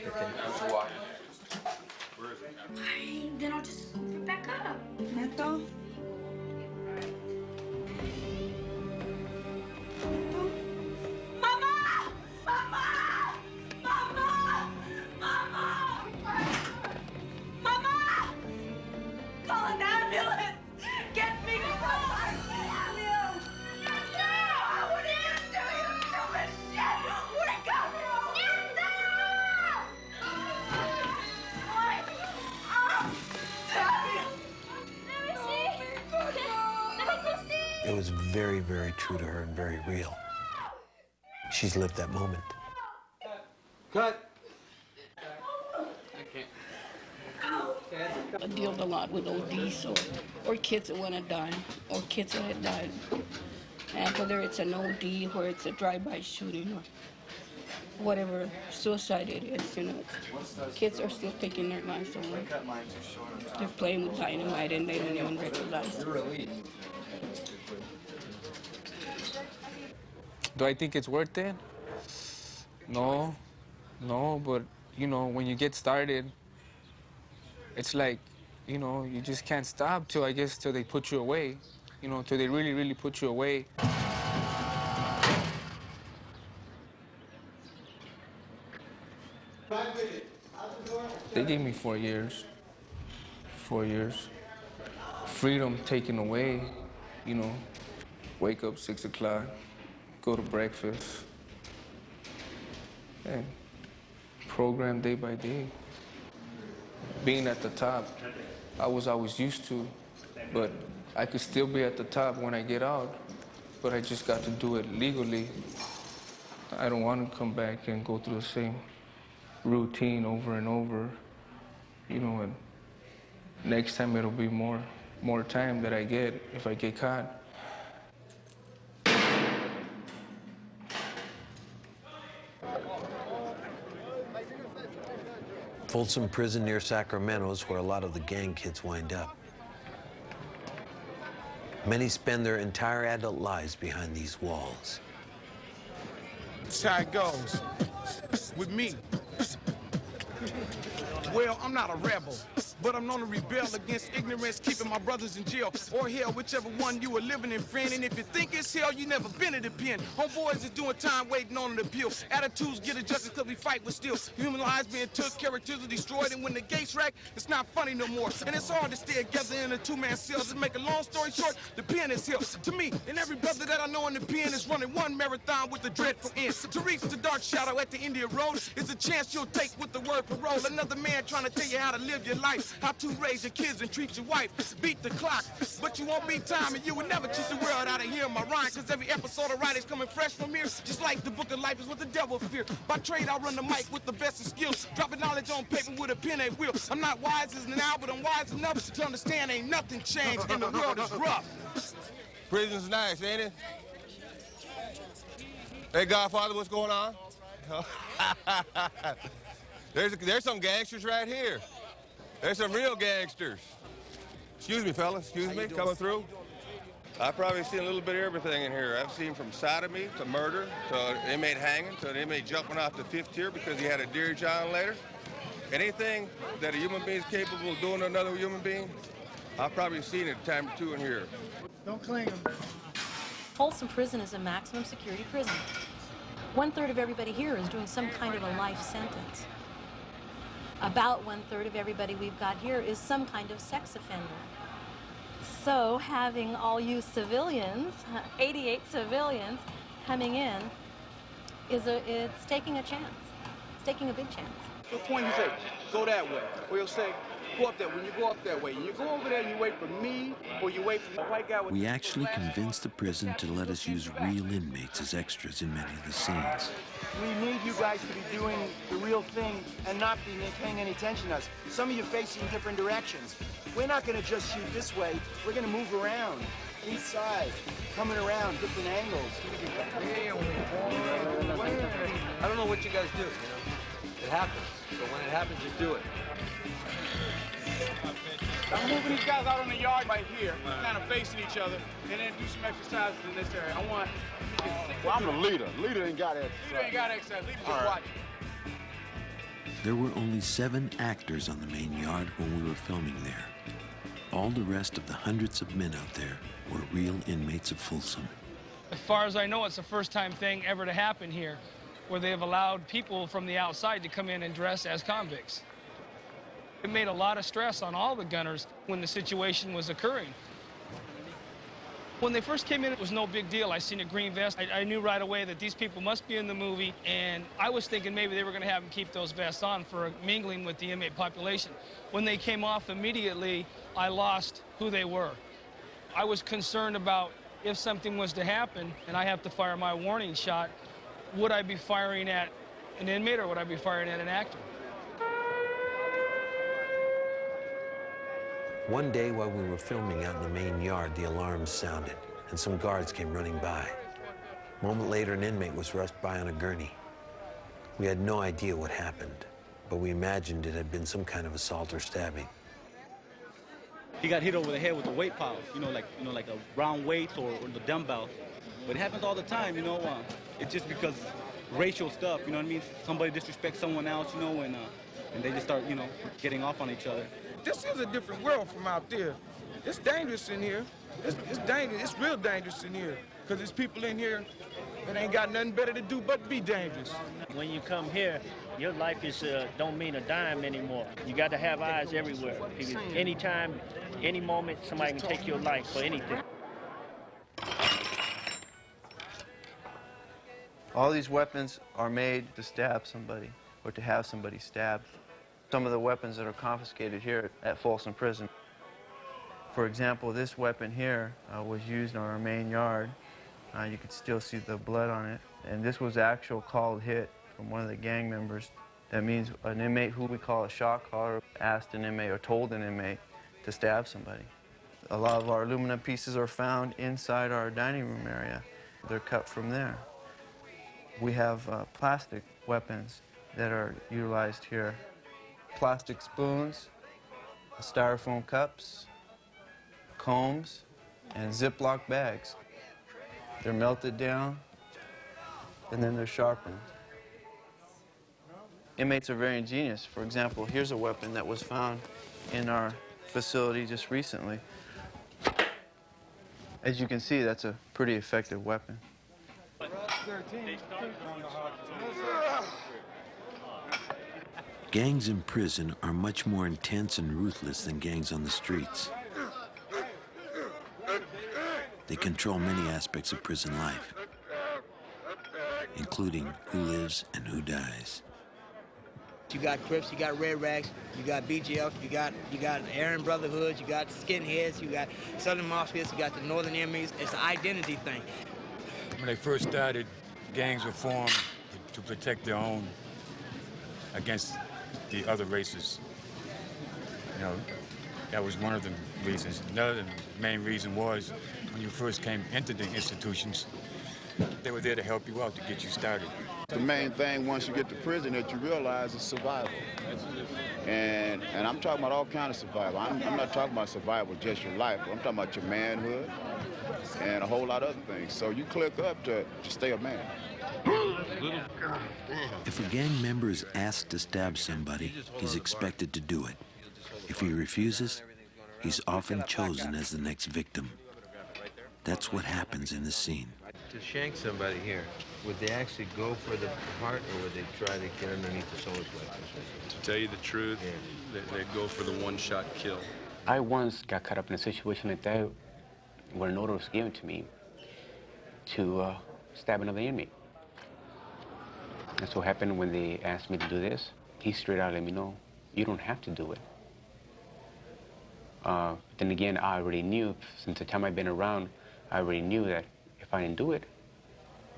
Who's walking? Where is it? Then I'll just scoop it back up. Neto? Mama! Mama! Mama! Mama! Mama! Call an ambulance! Get me to the ambulance! No! What are you doing? You stupid shit! Wake up! It was very, very true to her and very real. She's lived that moment. Cut. I deal a lot with ODs or kids that want to die or kids that had died. And whether it's an OD or it's a drive-by shooting or whatever suicide it is, you know, kids are still taking their lives away. They're playing with dynamite and they don't even recognize it. Do I think it's worth it? No, but you know, when you get started, it's like, you know, you just can't stop till they put you away, you know, till they really, really put you away. They gave me 4 years. 4 years. Freedom taken away, you know, wake up 6 o'clock, go to breakfast, and program day by day. Being at the top, I was always used to, but I could still be at the top when I get out, but I just got to do it legally. I don't want to come back and go through the same routine over and over, you know, and next time it'll be more time that I get if I get caught. Folsom Prison near Sacramento is where a lot of the gang kids wind up. Many spend their entire adult lives behind these walls. That's how it goes with me. Well, I'm not a rebel, but I'm known to rebel against ignorance, keeping my brothers in jail, or hell, whichever one you are living in, friend. And if you think it's hell, you never been in the pen. Homeboys is doing time waiting on an appeal. Attitudes get adjusted because we fight with steel. Human lives being took, characters are destroyed, and when the gates rack, it's not funny no more. And it's hard to stay together in a two-man cell. To make a long story short, the pen is hell. To me, and every brother that I know in the pen is running one marathon with the dreadful end. To reach the dark shadow at the India Road is a chance you'll take with the word parole. Another man trying to tell you how to live your life, how to raise your kids and treat your wife. Beat the clock, but you won't beat time, and you will never cheat the world out of hearing my rhyme, because every episode of writing's coming fresh from here. Just like the book of life is what the devil fear. By trade, I run the mic with the best of skills, dropping knowledge on paper with a pen and wheel. I'm not wise as now, but I'm wise enough to understand ain't nothing changed, and the world is rough. Prison's nice, ain't it? Hey, Godfather, what's going on? There's some gangsters right here. There's some real gangsters. Excuse me, fellas. Excuse me. Coming through. I've probably seen a little bit of everything in here. I've seen from sodomy to murder to an inmate hanging to an inmate jumping off the 5th tier because he had a deer John later. Anything that a human being is capable of doing to another human being, I've probably seen it a time or two in here. Don't cling him. Folsom Prison is a maximum security prison. 1/3 of everybody here is doing some kind of a life sentence. About 1/3 of everybody we've got here is some kind of sex offender. So having all you civilians, 88 civilians, coming in, it's taking a chance. It's taking a big chance. To the point you say, go that way. Or you'll say, go up that way. When you go up that way, and you go over there and you wait for me, or you wait for the white guy with... We actually convinced the prison to let us use real inmates as extras in many of the scenes. We need you guys to be doing the real thing and not be paying any attention to us. Some of you facing different directions. We're not going to just shoot this way. We're going to move around, east side, coming around, different angles. I don't know what you guys do, you know? It happens. But when it happens, you do it. I'm moving these guys out on the yard right here, kind of facing each other, and then do some exercises in this area. I want... Well, I'm the leader. Leader ain't got exercise. Leader ain't got exercise. Leader just watching. There were only 7 actors on the main yard when we were filming there. All the rest of the hundreds of men out there were real inmates of Folsom. As far as I know, it's the first time thing ever to happen here, where they have allowed people from the outside to come in and dress as convicts. It made a lot of stress on all the gunners when the situation was occurring. When they first came in, it was no big deal. I seen a green vest. I knew right away that these people must be in the movie, and I was thinking maybe they were going to have them keep those vests on for mingling with the inmate population. When they came off immediately, I lost who they were. I was concerned about if something was to happen and I have to fire my warning shot, would I be firing at an inmate or would I be firing at an actor? One day while we were filming out in the main yard, the alarms sounded and some guards came running by. A moment later, an inmate was rushed by on a gurney. We had no idea what happened, but we imagined it had been some kind of assault or stabbing. He got hit over the head with a weight pile, like a round weight or the dumbbell. But it happens all the time, It's just because racial stuff, you know what I mean? Somebody disrespects someone else, and they just start, getting off on each other. This is a different world from out there. It's dangerous in here. It's dangerous. It's real dangerous in here. Because there's people in here that ain't got nothing better to do but be dangerous. When you come here, your life is don't mean a dime anymore. You got to have eyes everywhere. Because anytime, any moment, somebody can take your life for anything. All these weapons are made to stab somebody or to have somebody stabbed. Some of the weapons that are confiscated here at Folsom Prison. For example, this weapon here was used on our main yard. You could still see the blood on it. And this was actual called hit from one of the gang members. That means an inmate who we call a shot caller asked an inmate or told an inmate to stab somebody. A lot of our aluminum pieces are found inside our dining room area. They're cut from there. We have plastic weapons that are utilized here. Plastic spoons, styrofoam cups, combs, and Ziploc bags. They're melted down, and then they're sharpened. Inmates are very ingenious. For example, here's a weapon that was found in our facility just recently. As you can see, that's a pretty effective weapon. Gangs in prison are much more intense and ruthless than gangs on the streets. They control many aspects of prison life, including who lives and who dies. You got Crips, you got Red Rags, you got BGF, you got Aryan Brotherhood, you got Skinheads, you got Southern Mafias, you got the Northern Enemies. It's an identity thing. When they first started, gangs were formed to protect their own against the other races. That was one of the reasons. Another main reason was when you first came into the institutions, they were there to help you out, to get you started. The main thing once you get to prison that you realize is survival. And I'm talking about all kinds of survival. I'm not talking about survival just your life. I'm talking about your manhood and a whole lot of other things. So you click up to stay a man. If a gang member is asked to stab somebody, he's expected to do it. If he refuses, he's often chosen as the next victim. That's what happens in the scene. To shank somebody here, would they actually go for the heart or would they try to get underneath the solar plexus? To tell you the truth, they'd go for the one-shot kill. I once got caught up in a situation like that where an order was given to me to stab another inmate. That's what happened when they asked me to do this. He straight out let me know, you don't have to do it. Then again, I already knew, since the time I've been around, I already knew that if I didn't do it,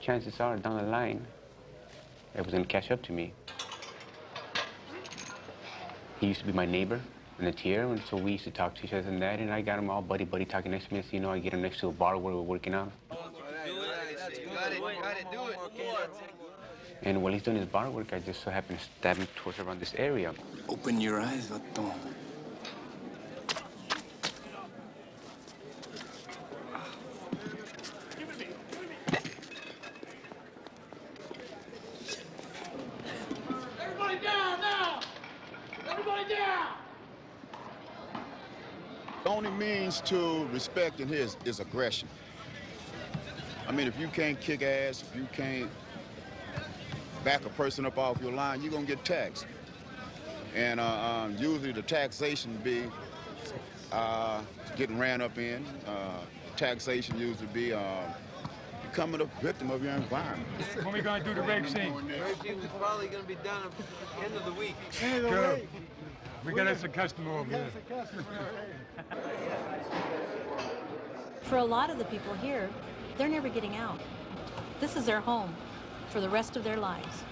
chances are down the line, it was gonna catch up to me. He used to be my neighbor in the tier, and so we used to talk to each other and that, and I got him all buddy talking next to me. So, I get him next to a bar where we're working out. And while he's doing his bar work, I just so happened to stab him towards around this area. Open your eyes, Vato. Everybody down now! The only means to respecting his is aggression. I mean, if you can't kick ass, if you can't back a person up off your line, you're gonna get taxed. And usually the taxation be getting ran up in. Taxation usually be becoming a victim of your environment. When we gonna do the rape scene? Rape scene is probably gonna be done at the end of the week. Good. We got us a customer over here. For a lot of the people here, they're never getting out. This is their home for the rest of their lives.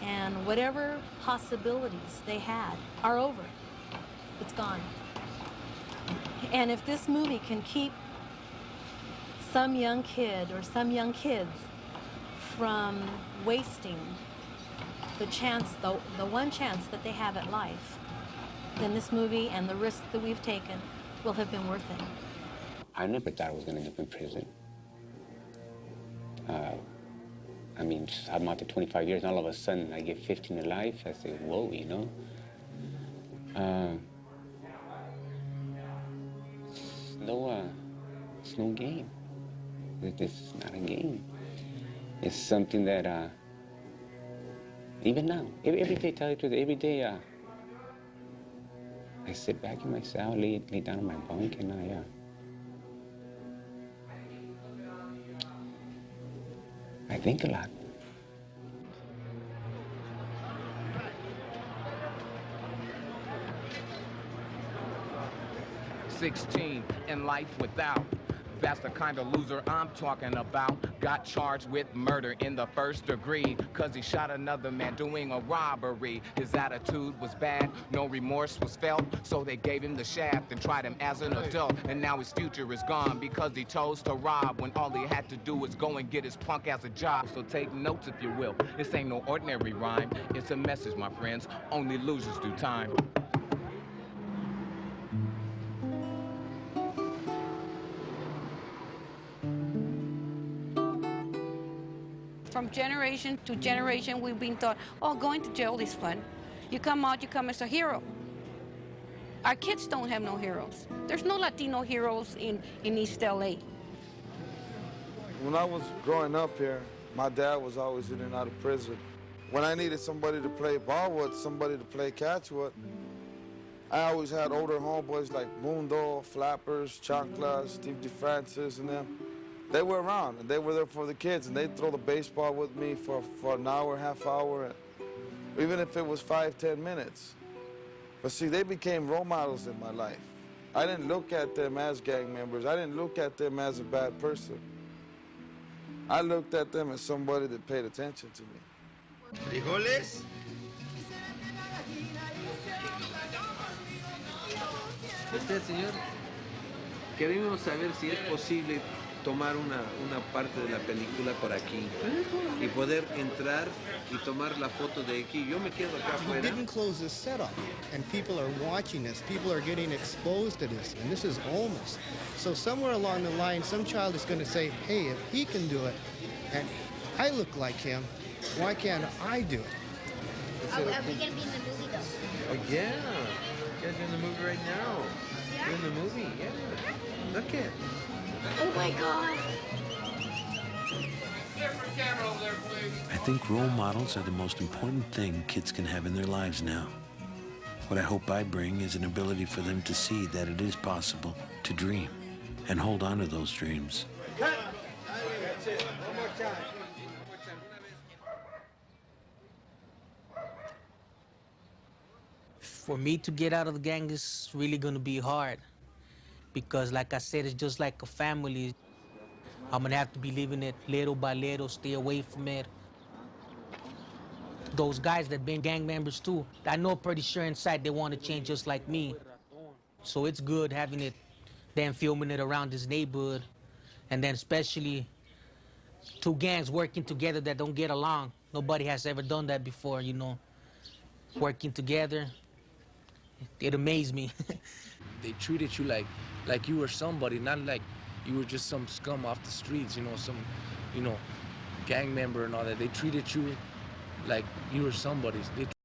And whatever possibilities they had are over. It's gone. And if this movie can keep some young kid or some young kids from wasting the chance, the one chance that they have at life, then this movie and the risk that we've taken will have been worth it. I never thought I was going to end up in prison. I mean, I'm out there 25 years, and all of a sudden I get 15 to life. I say, whoa, you know? It's no game. This is not a game. It's something that, even now, every day, tell you the truth, every day, I sit back in my cell, lay down on my bunk, and I think a lot. "16 in life without. That's the kind of loser I'm talking about. Got charged with murder in the first degree, cause he shot another man doing a robbery. His attitude was bad, no remorse was felt, so they gave him the shaft and tried him as an adult. And now his future is gone because he chose to rob when all he had to do was go and get his punk ass a job. So take notes if you will. This ain't no ordinary rhyme. It's a message, my friends. Only losers do time. From generation to generation, we've been taught, oh, going to jail is fun. You come out, you come as a hero. Our kids don't have no heroes. There's no Latino heroes in East LA. When I was growing up here, my dad was always in and out of prison. When I needed somebody to play ball with, somebody to play catch with, I always had older homeboys like Mundo, Flappers, Chanclas, Steve DeFrancis, and them. They were around, and they were there for the kids, and they'd throw the baseball with me for an hour, half hour, even if it was 5, 10 minutes. But see, they became role models in my life. I didn't look at them as gang members. I didn't look at them as a bad person. I looked at them as somebody that paid attention to me. Frijoles? Usted, señor, queremos saber si es posible tomar una parte de la película por aquí y poder entrar y tomar la foto de aquí. Yo me quedo acá We afuera. didn't close this setup, and people are watching this. People are getting exposed to this, and this is almost. So somewhere along the line, some child is going to say, hey, if he can do it, and I look like him, why can't I do it? Are we going to be in the movie, though? Oh, yeah. You guys are in the movie right now. Yeah? You're in the movie, yeah. Look at. Oh, my God. I think role models are the most important thing kids can have in their lives now. What I hope I bring is an ability for them to see that it is possible to dream and hold on to those dreams. That's it. One more time. For me to get out of the gang is really gonna be hard because, like I said, it's just like a family. I'm gonna have to be living it little by little, stay away from it. Those guys that been gang members too, I know pretty sure inside they want to change just like me. So it's good having it, then filming it around this neighborhood, and then especially two gangs working together that don't get along. Nobody has ever done that before, you know, working together. It amazed me. They treated you like you were somebody, not like you were just some scum off the streets, you know, some, you know, gang member and all that. They treated you like you were somebody.